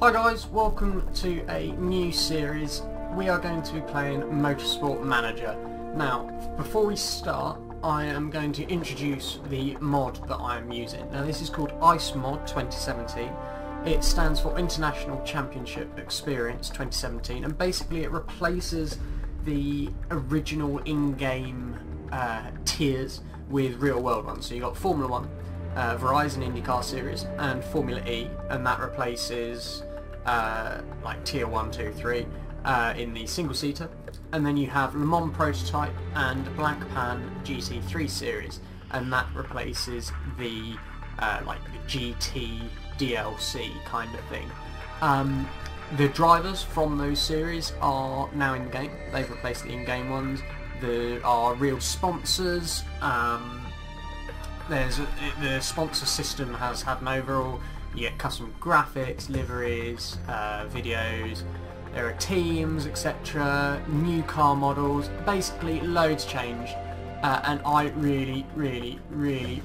Hi guys, welcome to a new series. We are going to be playing Motorsport Manager. Now, before we start, I am going to introduce the mod that I am using. Now this is called Ice Mod 2017. It stands for International Championship Experience 2017, and basically it replaces the original in-game tiers with real-world ones. So you've got Formula 1, Verizon IndyCar Series, and Formula E, and that replaces like Tier 1, 2, 3 in the single-seater. And then you have Le Mans Prototype and Black Pan GT3 Series, and that replaces the like the GT DLC kind of thing. The drivers from those series are now in the game. They've replaced the in-game ones. There are real sponsors. The sponsor system has had an overhaul. You get custom graphics, liveries, videos. There are teams, etc. New car models. Basically, loads changed, and I really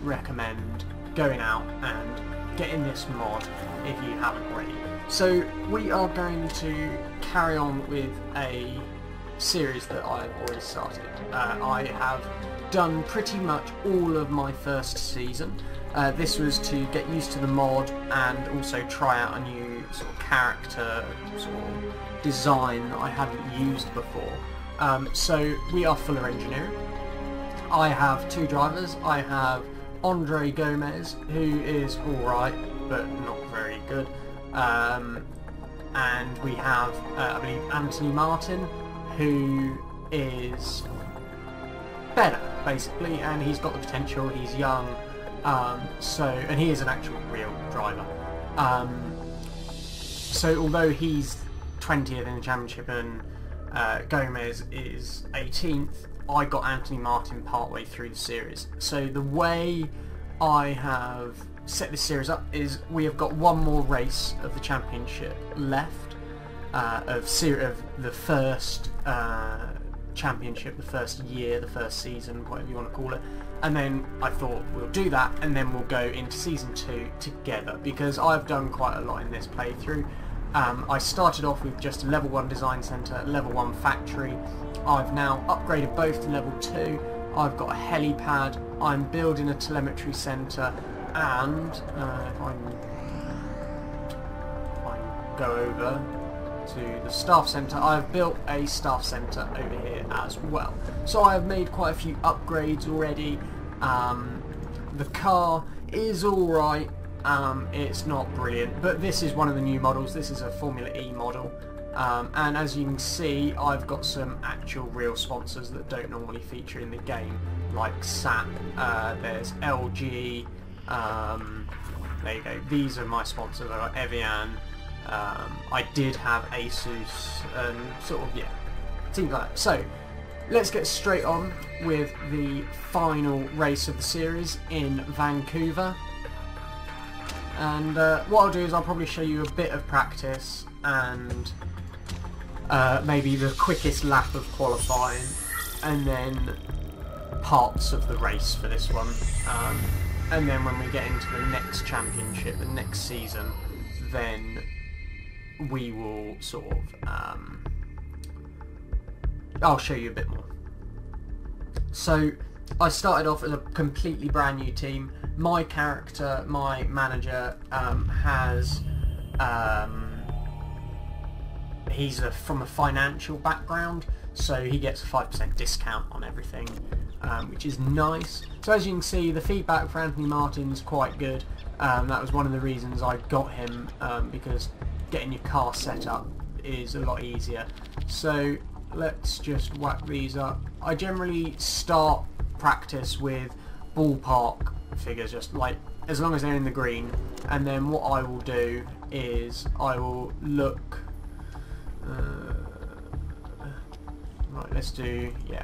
recommend going out and getting this mod if you haven't already. So we are going to carry on with a series that I've already started. I have done pretty much all of my first season. This was to get used to the mod and also try out a new sort of character sort of design that I hadn't used before. So we are fuller engineering. I have two drivers. I have Andre Gomez, who is alright but not very good, and we have I believe Anthony Martin, who is better basically, and he's got the potential. He's young, and he is an actual real driver. So although he's 20th in the championship and Gomez is 18th, I got Anthony Martin partway through the series. So the way I have set this series up is we have got one more race of the championship left, of the first championship, the first year, the first season, whatever you want to call it. And then I thought we'll do that, and then we'll go into season 2 together, because I've done quite a lot in this playthrough. I started off with just a level 1 design centre, level 1 factory. I've now upgraded both to level 2. I've got a helipad. I'm building a telemetry centre, and if I go over to the staff centre, I've built a staff centre over here as well. So I have made quite a few upgrades already. The car is alright. It's not brilliant, but this is one of the new models. This is a Formula E model, and as you can see, I've got some actual real sponsors that don't normally feature in the game, like SAP. There's LG. There you go. These are my sponsors. I've got Evian. I did have Asus, and sort of, yeah, things like that. So let's get straight on with the final race of the series in Vancouver. And what I'll do is I'll probably show you a bit of practice and maybe the quickest lap of qualifying, and then parts of the race for this one. And then when we get into the next championship, the next season, then we will sort of, I'll show you a bit more. So I started off as a completely brand new team. My character, my manager, he's from a financial background, so he gets a 5% discount on everything, which is nice. So as you can see, the feedback for Anthony Martin's quite good. That was one of the reasons I got him, because getting your car set up is a lot easier. So let's just whack these up. I generally start practice with ballpark figures, just like as long as they're in the green, and then what I will do is I will look right, let's do, yeah,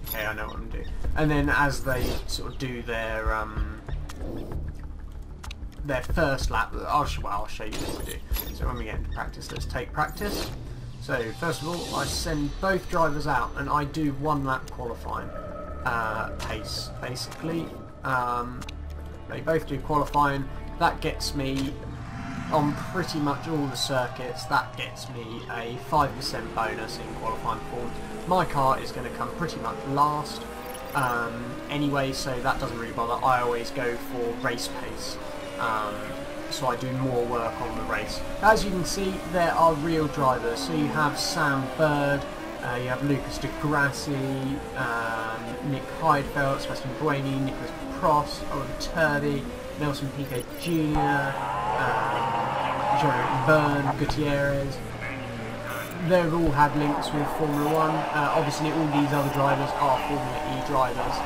okay, I know what I'm doing. And then as they sort of do their first lap, I'll show you what to do. So when we get into practice, let's take practice. So first of all, I send both drivers out and I do 1 lap qualifying pace basically. They both do qualifying. That gets me on pretty much all the circuits, that gets me a 5% bonus in qualifying performance. My car is going to come pretty much last anyway, so that doesn't really bother. I always go for race pace, so I do more work on the race. As you can see, there are real drivers. So you have Sam Bird, you have Lucas de Grassi, Nick Heidfeld, Sebastian Buemi, Nicholas Prost, Owen Turvey, Nelson Piquet Jr., Jean-Eric Byrne, Gutierrez. They've all had links with Formula 1. Obviously all these other drivers are Formula E drivers.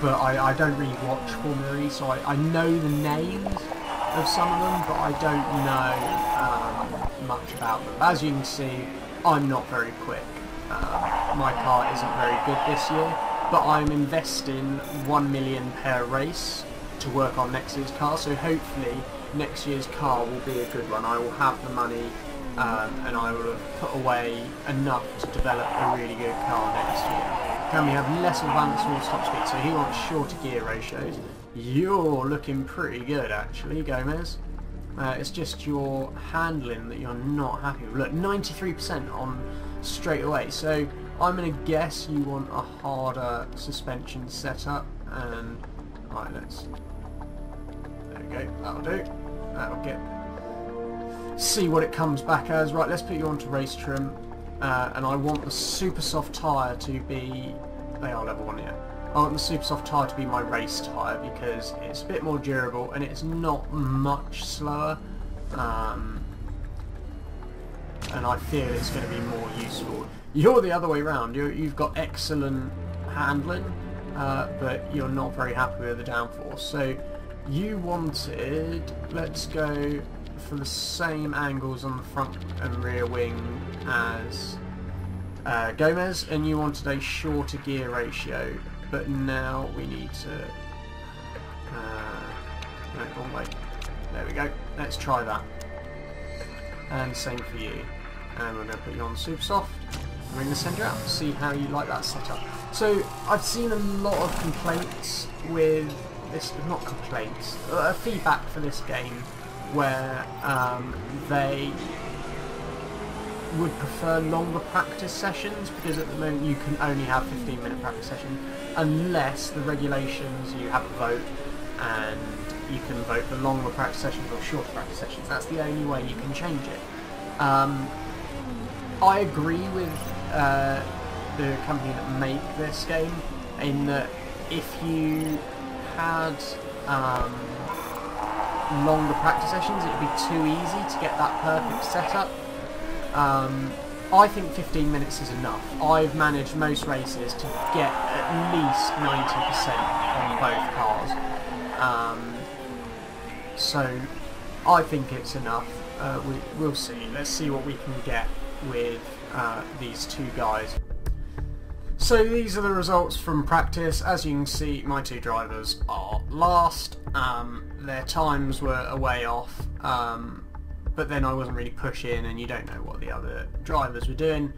But I don't really watch Formula E, so I know the names of some of them, but I don't know much about them. As you can see, I'm not very quick. My car isn't very good this year, but I'm investing 1 million per race to work on next year's car, so hopefully next year's car will be a good one. I will have the money and I will have put away enough to develop a really good car next year. Can we have less advanced top speed? So he wants shorter gear ratios. You're looking pretty good actually, Gomez. It's just your handling that you're not happy with. Look, 93% on straight away. So I'm going to guess you want a harder suspension setup. And right, let's. There we go. That'll do. That'll get. See what it comes back as. Right, let's put you onto race trim. And I want the super soft tyre to be. They are level 1, yeah. I want the super soft tyre to be my race tyre because it's a bit more durable and it's not much slower. And I feel it's going to be more useful. You're the other way around. You've got excellent handling, but you're not very happy with the downforce. So you wanted, let's go for the same angles on the front and rear wing as Gomez, and you wanted a shorter gear ratio, but now we need to no, wrong way. There we go. Let's try that. And same for you. And we're going to put you on super soft. We're going to send you out. See how you like that setup. So I've seen a lot of complaints with this, not complaints, feedback for this game where they would prefer longer practice sessions, because at the moment you can only have 15-minute practice sessions unless the regulations, you have a vote and you can vote for longer practice sessions or shorter practice sessions. That's the only way you can change it. I agree with the company that make this game in that if you had longer practice sessions, it would be too easy to get that perfect setup. I think 15 minutes is enough. I've managed most races to get at least 90% on both cars. So I think it's enough. We'll see. Let's see what we can get with these two guys. So these are the results from practice. As you can see, my two drivers are last. Their times were a way off. But then I wasn't really pushing, and you don't know what the other drivers were doing.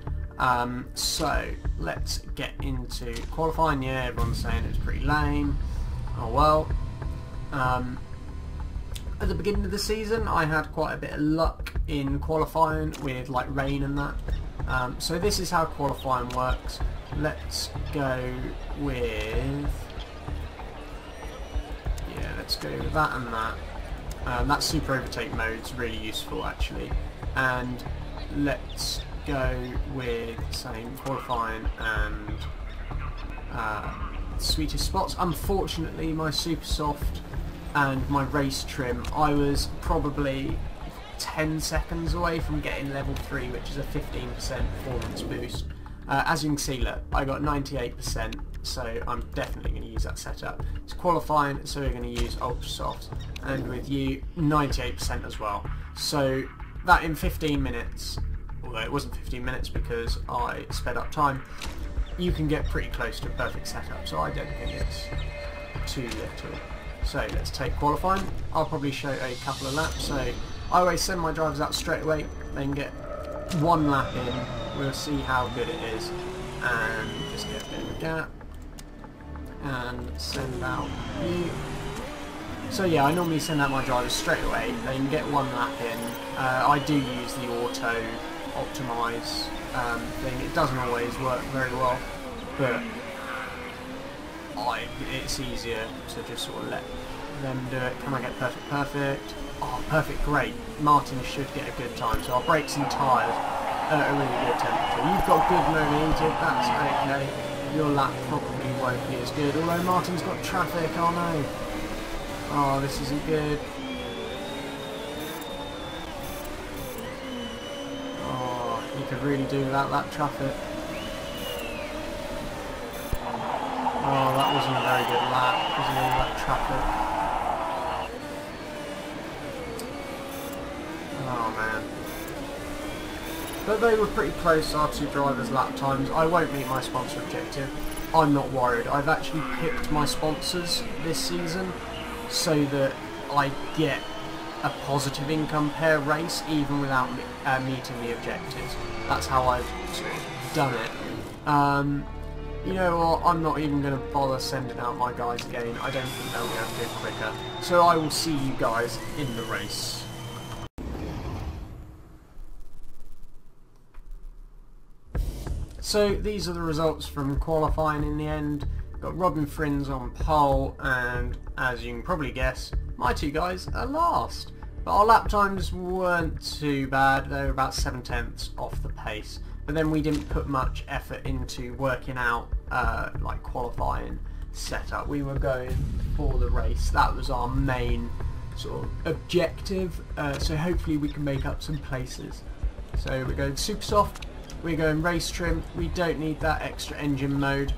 So let's get into qualifying. Yeah, everyone's saying it's pretty lame. Oh well. At the beginning of the season, I had quite a bit of luck in qualifying with like rain and that. So this is how qualifying works. Let's go with. Yeah, let's go with that and that. That super overtake mode's really useful actually, and let's go with same qualifying and sweetest spots. Unfortunately, my super soft and my race trim, I was probably 10 seconds away from getting level 3, which is a 15% performance boost. As you can see, look, I got 98%, so I'm definitely going to use that setup. It's qualifying, so we're going to use ultra soft, and with you, 98% as well. So that in 15 minutes, although it wasn't 15 minutes because I sped up time, you can get pretty close to a perfect setup, so I don't think it's too little. So let's take qualifying. I'll probably show a couple of laps, so I always send my drivers out straight away, then get one lap in, we'll see how good it is, and just get a bit of a gap, and send out you, So yeah, I normally send out my drivers straight away. They can get one lap in. I do use the auto optimize thing. It doesn't always work very well, but it's easier to just sort of let them do it. Can I get perfect? Perfect. Oh, perfect, great. Martin should get a good time. So our brakes and tyres are at a really good temperature. You've got good no-heated, that's okay. Your lap probably won't be as good, although Martin's got traffic, oh no. Oh, this isn't good. Oh, you could really do without that traffic. Oh, that wasn't a very good lap because of all that traffic. Oh man. But they were pretty close, our two drivers' lap times. I won't meet my sponsor objective. I'm not worried. I've actually picked my sponsors this season so that I get a positive income per race even without meeting the objectives. That's how I've sort of done it. You know what, I'm not even going to bother sending out my guys again. I don't think they'll be able to do it quicker. So I will see you guys in the race. So these are the results from qualifying in the end. Got Robin Frins on pole, and as you can probably guess, my two guys are last. But our lap times weren't too bad, they were about 7/10 off the pace. But then we didn't put much effort into working out like qualifying setup. We were going for the race. That was our main sort of objective. So hopefully we can make up some places. So we're going super soft. We're going race trim. We don't need that extra engine mode.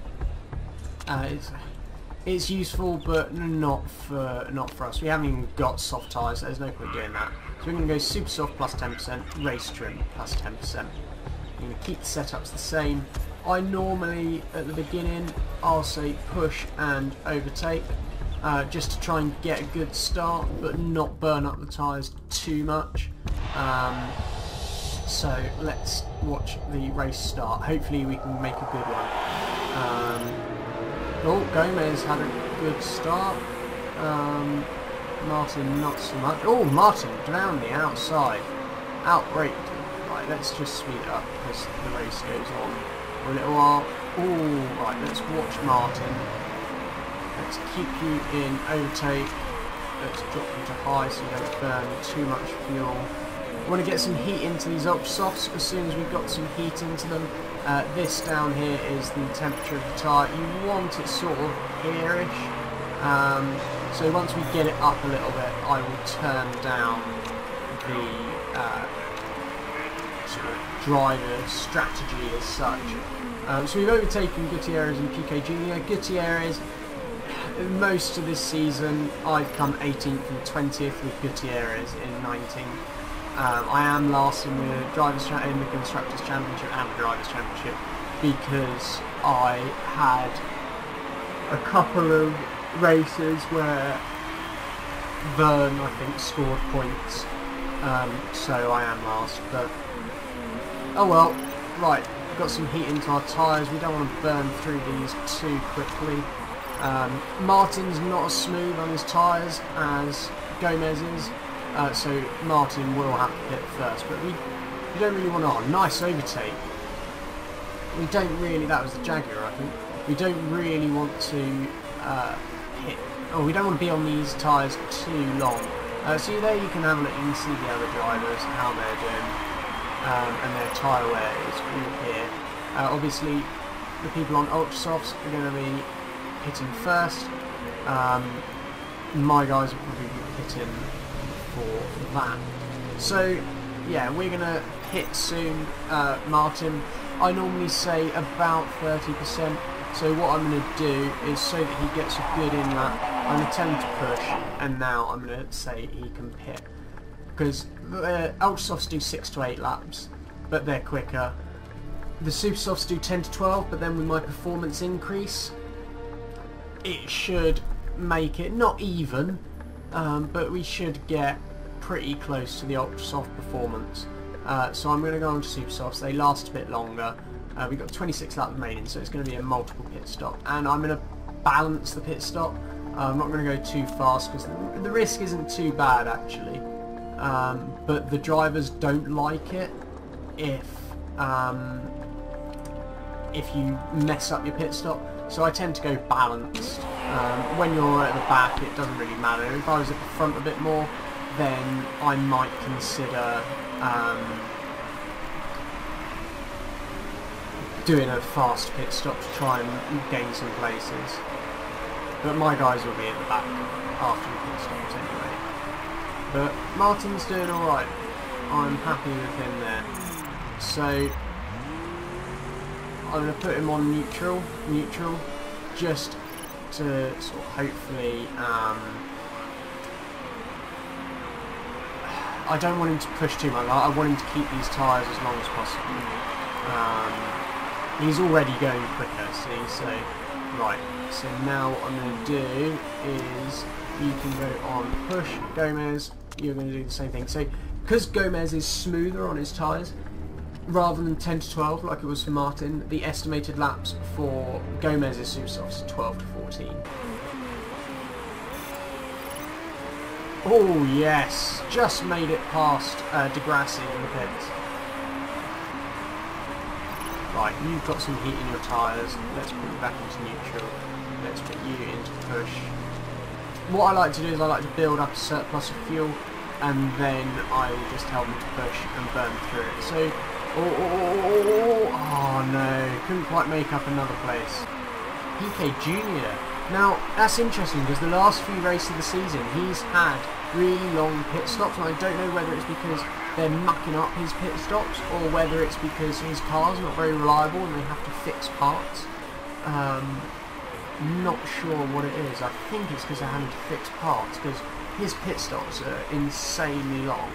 It's useful, but not for us. We haven't even got soft tyres. So there's no point doing that. So we're going to go super soft plus 10%, race trim plus 10%. I'm going to keep the setups the same. I normally, at the beginning, I'll say push and overtake, just to try and get a good start, but not burn up the tyres too much. So let's watch the race start. Hopefully we can make a good one. Oh, Gomez had a good start. Martin not so much. Oh, Martin down the outside. Outbraked. Right, let's just speed it up because the race goes on for a little while. Oh, right, let's watch Martin. Let's keep you in overtake. Let's drop you to high so you don't burn too much fuel. I want to get some heat into these ultra softs. As soon as we've got some heat into them, this down here is the temperature of the tyre. You want it sort of here-ish. So once we get it up a little bit, I will turn down the sort of driver strategy as such. So we've overtaken Gutierrez and Piquet Jr. Gutierrez, most of this season, I've come 18th and 20th with Gutierrez in 19th. I am last in the Constructors' Championship and the Drivers' Championship because I had a couple of races where Vern, I think, scored points, so I am last, but oh well. Right, got some heat into our tyres. We don't want to burn through these too quickly. Martin's not as smooth on his tyres as Gomez is. So Martin will have to pit first, but we don't really want to. Oh, nice overtake. We don't really. That was the Jaguar, I think. We don't really want to hit. Oh, we don't want to be on these tyres too long. So there you can have a look. You can see the other drivers, how they're doing, and their tyre wear is all here. Obviously, the people on ultra softs are going to be hitting first. My guys will probably be hitting for that. So yeah, we're gonna hit soon. Martin, I normally say about 30%. So what I'm going to do is, so that he gets a good in lap, I'm going to tell him to push, and now I'm going to say he can pit. Because the ultra softs do 6 to 8 laps, but they're quicker. The super softs do 10 to 12, but then with my performance increase, it should make it not even, but we should get pretty close to the ultra soft performance. So I'm going to go on to super softs. They last a bit longer. We've got 26 laps remaining, so it's going to be a multiple pit stop, and I'm going to balance the pit stop. I'm not going to go too fast because the risk isn't too bad actually, but the drivers don't like it if you mess up your pit stop. So I tend to go balanced. When you're at the back, it doesn't really matter. If I was at the front a bit more, then I might consider doing a fast pit stop to try and gain some places. But my guys will be at the back after the pit stops anyway. But Martin's doing alright. I'm happy with him there. So I'm going to put him on neutral, just to sort of hopefully, I don't want him to push too much. I want him to keep these tyres as long as possible. He's already going quicker, see, so, right, so now what I'm going to do is, you can go on push, Gomez, you're going to do the same thing. So, because Gomez is smoother on his tyres, rather than 10 to 12 like it was for Martin, the estimated laps for Gomez's super softs are 12 to 14. Oh yes, just made it past Degrassi in the pits. Right, you've got some heat in your tyres, let's put you back into neutral, let's put you into push. What I like to do is I like to build up a surplus of fuel and then I just help them to push and burn through it. So, oh no, couldn't quite make up another place. PK Junior. Now, that's interesting because the last few races of the season he's had really long pit stops, and I don't know whether it's because they're mucking up his pit stops or whether it's because his car's not very reliable and they have to fix parts. Not sure what it is. I think it's because they're having to fix parts because his pit stops are insanely long.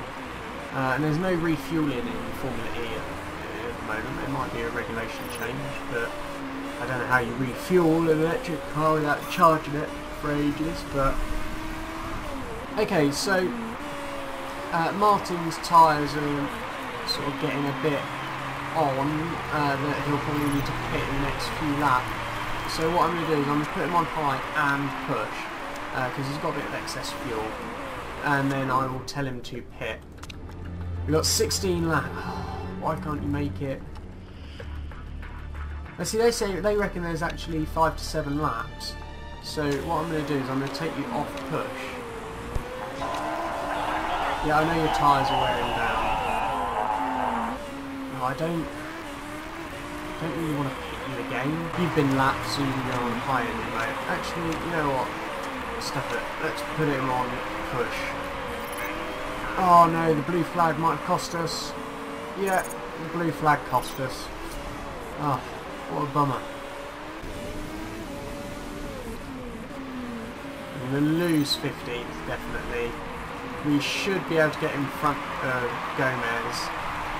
And there's no refueling in Formula E at the moment. There might be a regulation change, but I don't know how you refuel an electric car without charging it for ages. But okay, so Martin's tyres are sort of getting a bit on that he'll probably need to pit in the next few laps. So what I'm going to do is I'm going to put him on high and push because he's got a bit of excess fuel, and then I will tell him to pit. We've got 16 laps. Why can't you make it? Now see, they reckon there's actually 5 to 7 laps. So what I'm going to do is I'm going to take you off push. Yeah, I know your tyres are wearing down. No, I don't really want to pit you again. You've been lapped, so you can go on high end mode. Actually, you know what? Stuff it. Let's put him on push. Oh no, the blue flag might have cost us. Yeah, the blue flag cost us. Oh, what a bummer. I'm going to lose 15th, definitely. We should be able to get in front of Gomez,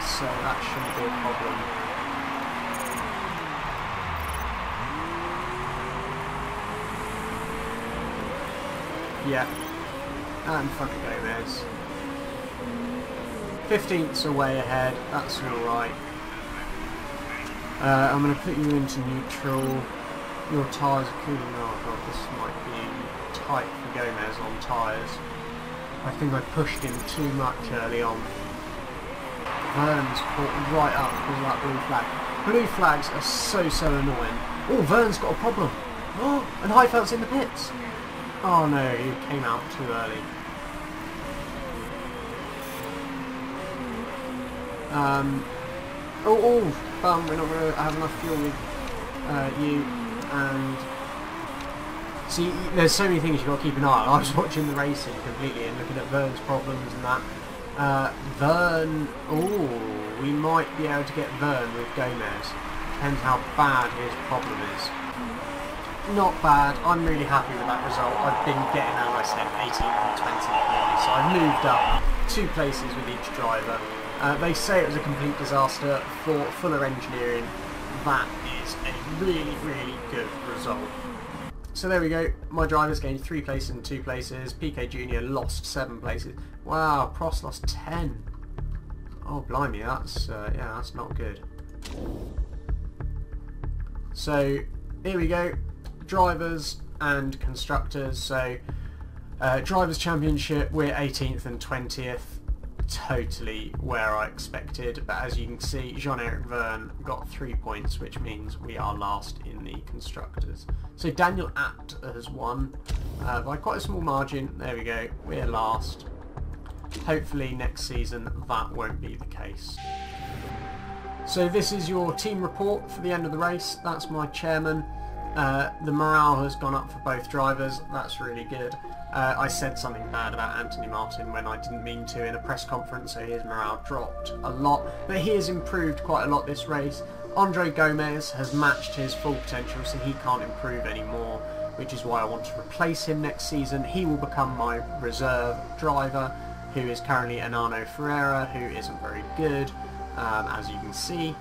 so that shouldn't be a problem. Yeah, and in front of Gomez. 15th's away ahead, that's alright. I'm going to put you into neutral. Your tyres are cooling. Oh god, this might be tight for Gomez on tyres. I think I pushed him too much early on. Vern's caught right up because of that blue flag. Blue flags are so annoying. Oh, Vern's got a problem. Oh, and Heifeld's in the pits. Oh no, he came out too early. Bum, we're not going to have enough fuel with you, and see, there's so many things you've got to keep an eye on. I was watching the racing completely and looking at Vern's problems and that. Vern, we might be able to get Vern with Gomez. Depends how bad his problem is. Not bad. I'm really happy with that result. I've been getting, as I said, 18 and 20 clearly, so I've moved up 2 places with each driver. They say it was a complete disaster. For Fuller Engineering, that is a really good result. So there we go. My drivers gained 3 places and 2 places. PK Junior lost 7 places. Wow, Prost lost 10. Oh blimey, that's yeah, that's not good. So here we go. Drivers and Constructors. So Drivers' Championship, we're 18th and 20th. Totally where I expected, but as you can see, Jean-Eric Verne got 3 points, which means we are last in the Constructors. So Daniel Apt has won by quite a small margin. There we go, we're last. Hopefully next season that won't be the case. So this is your team report for the end of the race. That's my chairman. The morale has gone up for both drivers. That's really good. I said something bad about Anthony Martin when I didn't mean to in a press conference, so his morale dropped a lot. But he has improved quite a lot this race. Andre Gomez has matched his full potential, so he can't improve anymore, which is why I want to replace him next season. He will become my reserve driver, who is currently Enano Ferreira, who isn't very good, as you can see.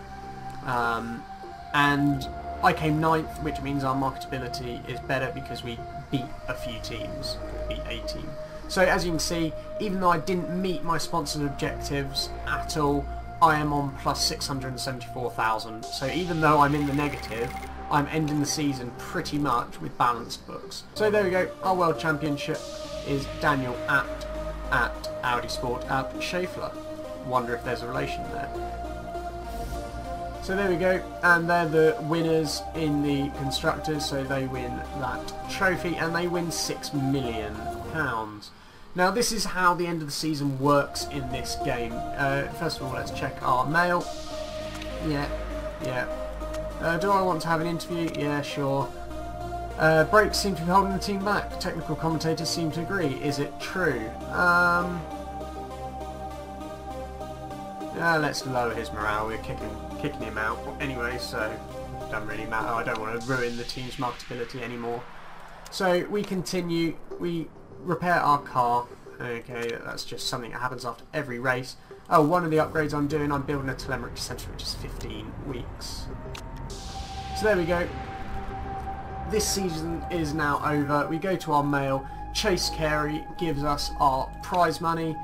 And I came 9th, which means our marketability is better because we beat a few teams, beat a team. So as you can see, even though I didn't meet my sponsored objectives at all, I am on plus 674,000. So even though I'm in the negative, I'm ending the season pretty much with balanced books. So there we go, our World Championship is Daniel Apt at Audi Sport at Schaeffler. Wonder if there's a relation there. So there we go, and they're the winners in the Constructors, so they win that trophy, and they win £6 million. Now this is how the end of the season works in this game. First of all, let's check our mail. Yeah. Do I want to have an interview? Yeah, sure. Brakes seem to be holding the team back. Technical commentators seem to agree. Is it true? Let's lower his morale. We're kicking him out anyway, so it doesn't really matter. I don't want to ruin the team's marketability anymore. So we continue. We repair our car. Okay, that's just something that happens after every race. Oh, one of the upgrades I'm doing, I'm building a telemetry centre, which is 15 weeks. So there we go. This season is now over. We go to our mail. Chase Carey gives us our prize money.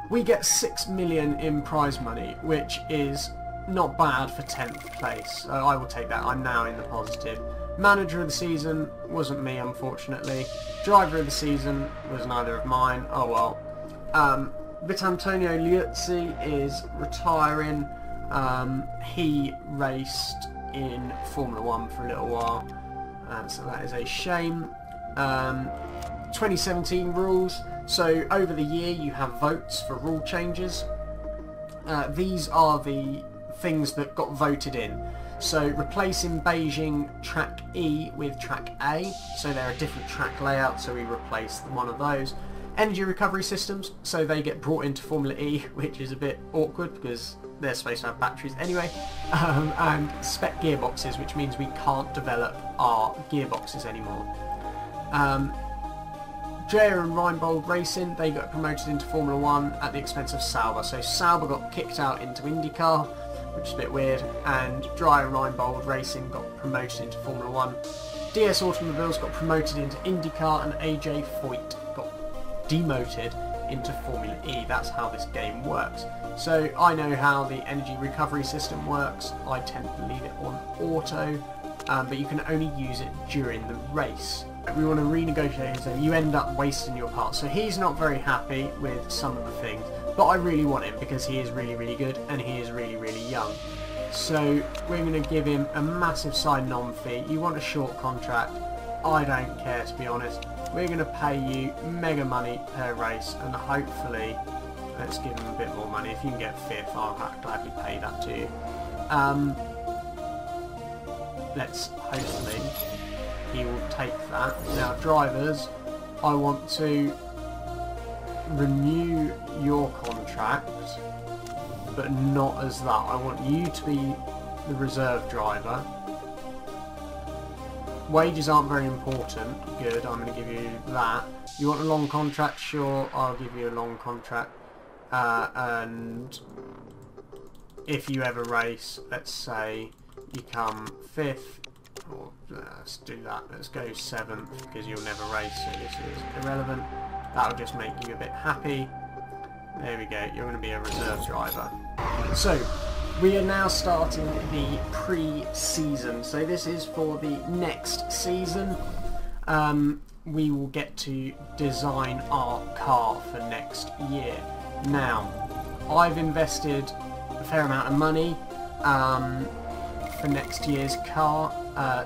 We get 6 million in prize money, which is not bad for 10th place. So I will take that. I'm now in the positive. Manager of the season wasn't me, unfortunately. Driver of the season was neither of mine. Oh well. Vitantonio Liuzzi is retiring. He raced in Formula 1 for a little while. So that is a shame. 2017 rules. So over the year you have votes for rule changes. These are the things that got voted in. So replacing Beijing track E with track A, so they're a different track layout, so we replaced one of those. Energy recovery systems, so they get brought into Formula E, which is a bit awkward because they're supposed to have batteries anyway. And spec gearboxes, which means we can't develop our gearboxes anymore. Dreyer and Reinbold Racing, they got promoted into Formula 1 at the expense of Sauber. So Sauber got kicked out into IndyCar, which is a bit weird, and Dreyer and Reinbold Racing got promoted into Formula 1. DS Automobiles got promoted into IndyCar, and AJ Foyt got demoted into Formula E. That's how this game works. So I know how the energy recovery system works. I tend to leave it on auto, but you can only use it during the race. We want to renegotiate his, and you end up wasting your parts. So he's not very happy with some of the things, but I really want him because he is really, really good and he is really, really young. So we're going to give him a massive sign-on fee. You want a short contract? I don't care, to be honest. We're going to pay you mega money per race, and hopefully, let's give him a bit more money. If you can get fifth, I'll gladly pay that to you. Let's hopefully he will take that. Now drivers, I want to renew your contract, but not as that. I want you to be the reserve driver. Wages aren't very important. Good, I'm going to give you that. You want a long contract? Sure, I'll give you a long contract. And if you ever race, let's say you come 5th, or let's do that, let's go 7th, because you'll never race, so this is irrelevant. That'll just make you a bit happy. There we go, you're going to be a reserve driver. So, we are now starting the pre-season, so this is for the next season. we will get to design our car for next year. Now, I've invested a fair amount of money for next year's car,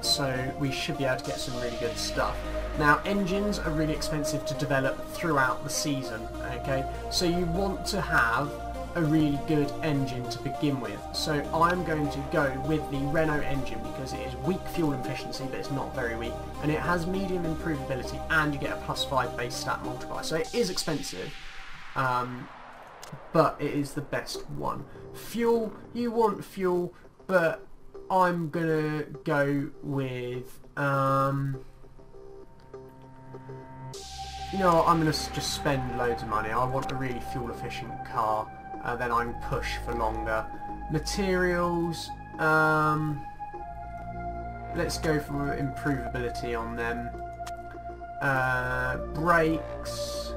so we should be able to get some really good stuff. Now, engines are really expensive to develop throughout the season, okay? So you want to have a really good engine to begin with. So I'm going to go with the Renault engine because it is weak fuel efficiency, but it's not very weak, and it has medium improvability, and you get a +5 base stat multiplier. So it is expensive, but it is the best one. Fuel, you want fuel, but I'm gonna go with you know what, I'm gonna just spend loads of money. I want a really fuel efficient car. Then I can push for longer. Materials, let's go for improvability on them. Brakes,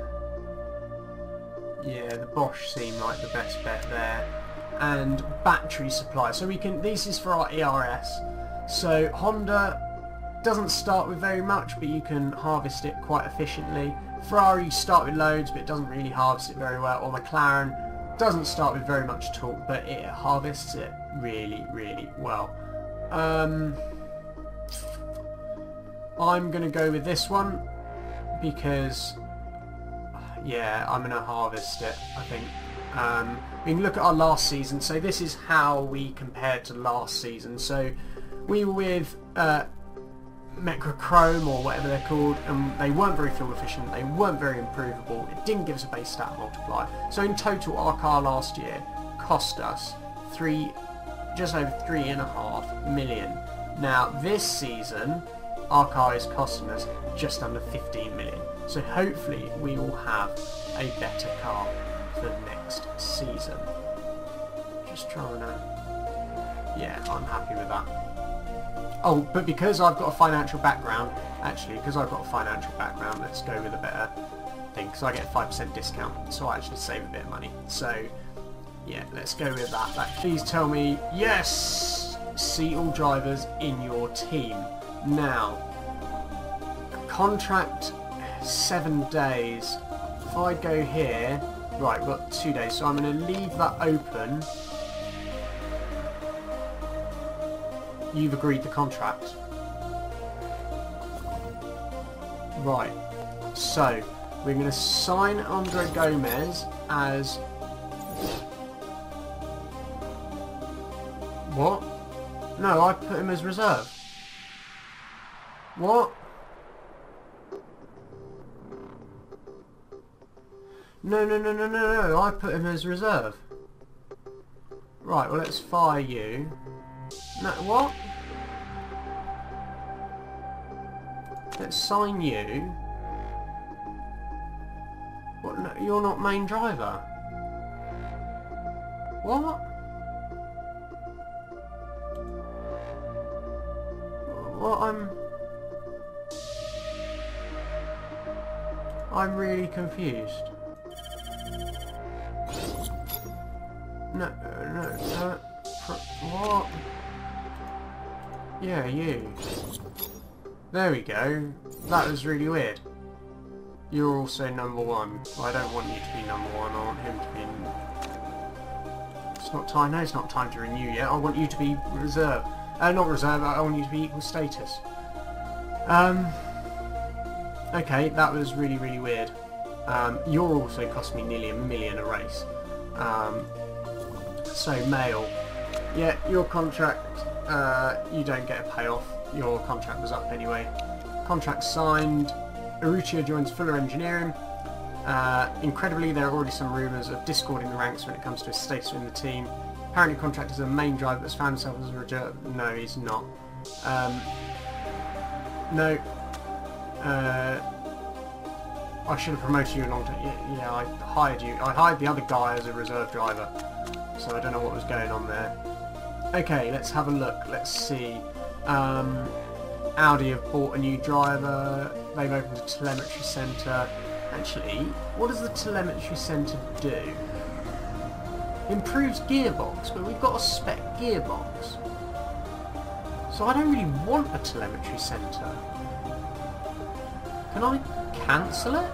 yeah, the Bosch seem like the best bet there. And battery supply, so we can, this is for our ERS. So Honda doesn't start with very much, but you can harvest it quite efficiently. Ferrari, you start with loads, but it doesn't really harvest it very well. Or McLaren doesn't start with very much at all, but it harvests it really, really well. I'm going to go with this one because, yeah, I'm going to harvest it, I think. We can look at our last season. So this is how we compared to last season. So we were with Mechrochrome or whatever they're called, and they weren't very fuel efficient, they weren't very improvable, it didn't give us a base stat multiplier. So in total our car last year cost us just over 3.5 million. Now this season our car is costing us just under 15 million. So hopefully we will have a better car for next season. Just trying to, yeah, I'm happy with that. Oh, but because I've got a financial background, let's go with a better thing, because I get a 5% discount, so I actually save a bit of money. So, yeah, let's go with that. Please tell me, yes! See all drivers in your team. Now, contract 7 days. If I go here, right, we've got 2 days, so I'm going to leave that open. You've agreed the contract. Right. So, we're going to sign Andre Gomez as... What? No, I put him as reserve. What? No, I put him as reserve. Right, well, let's fire you. No, what? Let's sign you. What? No, you're not main driver. What? What? I'm really confused. No, what? Yeah, you. There we go. That was really weird. You're also number 1. Well, I don't want you to be number 1. I want him to be... It's not time. No, it's not time to renew yet. I want you to be reserve. Not reserve. I want you to be equal status. Okay, that was really, really weird. You're also cost me nearly $1 million a race. So, male. Yeah, your contract... you don't get a payoff. Your contract was up anyway. Contract signed. Arrutia joins Fuller Engineering. Incredibly, there are already some rumours of discord in the ranks when it comes to his status in the team. Apparently, contract is a main driver that's found himself as a reserve. No, he's not. No. I should have promoted you a long time. Yeah, I hired you. I hired the other guy as a reserve driver. So I don't know what was going on there. Okay, let's have a look. Let's see. Audi have bought a new driver. They've opened a telemetry centre. Actually, what does the telemetry centre do? Improves gearbox, but we've got a spec gearbox. So I don't really want a telemetry centre. Can I cancel it?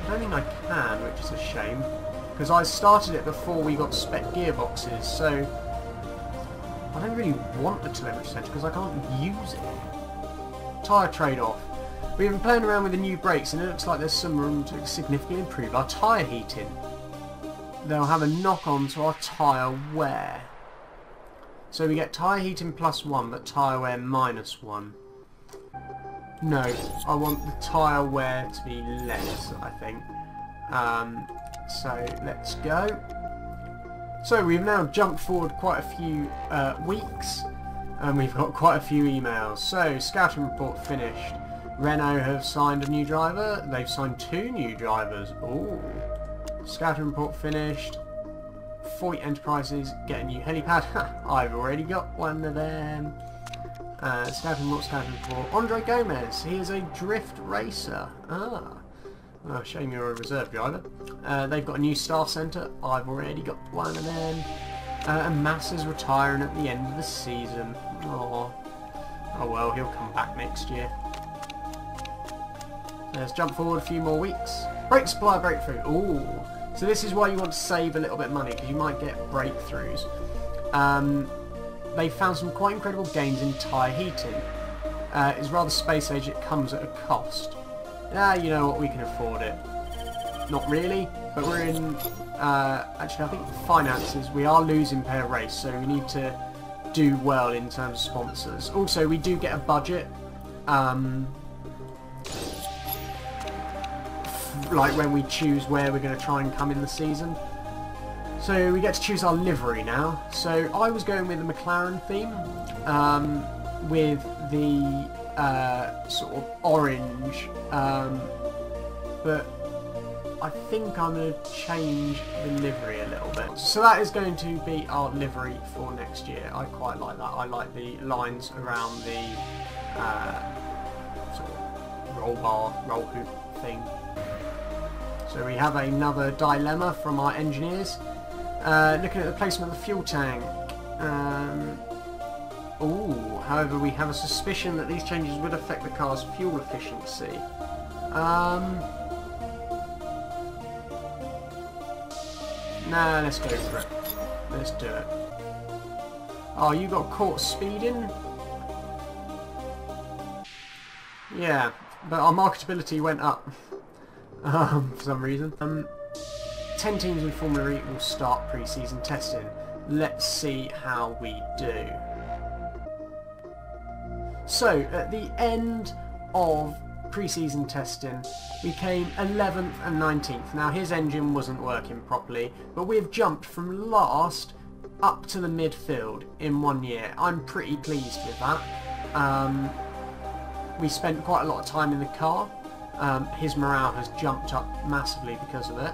I don't think I can, which is a shame. Because I started it before we got spec gearboxes, so I don't really want the telemetry centre because I can't use it. Tyre trade-off. We've been playing around with the new brakes and it looks like there's some room to significantly improve our tyre heating. They'll have a knock-on to our tyre wear. So we get tyre heating +1 but tyre wear -1. No, I want the tyre wear to be less, I think. So let's go. So we've now jumped forward quite a few weeks and we've got quite a few emails. So scouting report finished. Renault have signed a new driver. They've signed 2 new drivers. Ooh. Scouting report finished. Foyt Enterprises get a new helipad. I've already got one of them. Scouting report. Andre Gomez. He is a drift racer. Ah. Oh, shame you're a reserve driver. They've got a new staff centre. I've already got one of them. And Massa's retiring at the end of the season. Oh well, he'll come back next year. Let's jump forward a few more weeks. Brake supplier breakthrough. Ooh. So this is why you want to save a little bit of money, because you might get breakthroughs. They found some quite incredible gains in tyre heating. It's rather space age, it comes at a cost. You know what, we can afford it. Not really, but we're in, actually I think finances, we are losing per race, so we need to do well in terms of sponsors. Also, we do get a budget, like when we choose where we're going to try and come in the season. So we get to choose our livery now. So I was going with the McLaren theme, with the sort of orange, but I think I'm going to change the livery a little bit. So that is going to be our livery for next year. I quite like that. I like the lines around the sort of roll hoop thing. So we have another dilemma from our engineers. Looking at the placement of the fuel tank. However, we have a suspicion that these changes would affect the car's fuel efficiency. Nah, let's go for it. Let's do it. Oh, you got caught speeding? Yeah, but our marketability went up. For some reason. 10 teams in Formula E will start pre-season testing. Let's see how we do. So, at the end of pre-season testing, we came 11th and 19th. Now, his engine wasn't working properly, but we've jumped from last up to the midfield in 1 year. I'm pretty pleased with that. We spent quite a lot of time in the car. His morale has jumped up massively because of it.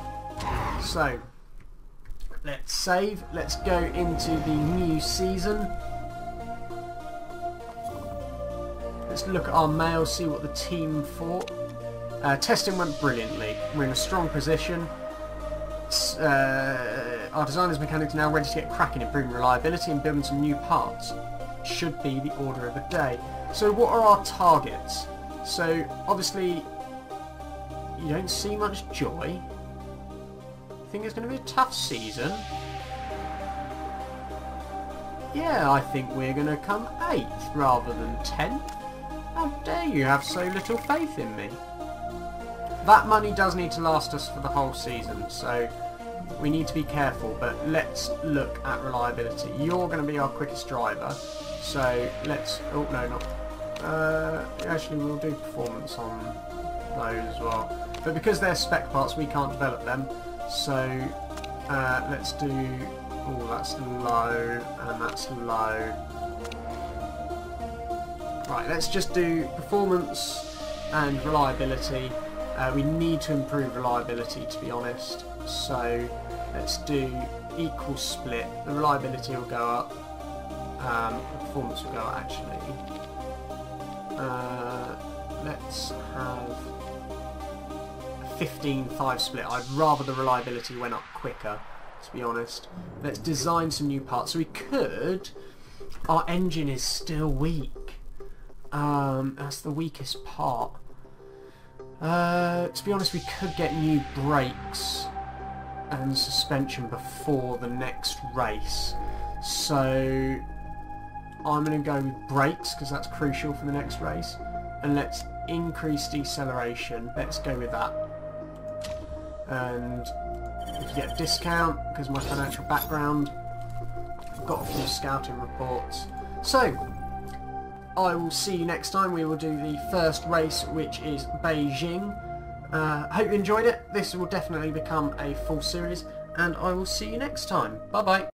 So, let's save. Let's go into the new season. Let's look at our mail, see what the team thought. Testing went brilliantly. We're in a strong position. Our designers and mechanics are now ready to get cracking, improving reliability and building some new parts. Should be the order of the day. So what are our targets? So obviously you don't see much joy. I think it's going to be a tough season. Yeah, I think we're going to come 8th rather than 10th. How dare you have so little faith in me? That money does need to last us for the whole season, so we need to be careful, but let's look at reliability. You're going to be our quickest driver, so let's... oh, no, not... actually, we'll do performance on those as well. But because they're spec parts, we can't develop them, so let's do... oh, that's low, and that's low. Right, let's just do performance and reliability. We need to improve reliability, to be honest. So let's do equal split. The reliability will go up. The performance will go up, actually. Let's have a 15-5 split. I'd rather the reliability went up quicker, to be honest. Let's design some new parts. So we could... our engine is still weak. That's the weakest part. To be honest, we could get new brakes and suspension before the next race. So I'm going to go with brakes because that's crucial for the next race. And let's increase deceleration. Let's go with that. And we can get a discount because of my financial background. I've got a few scouting reports. So I will see you next time. We will do the first race, which is Beijing. Hope you enjoyed it. This will definitely become a full series, and I will see you next time. Bye bye.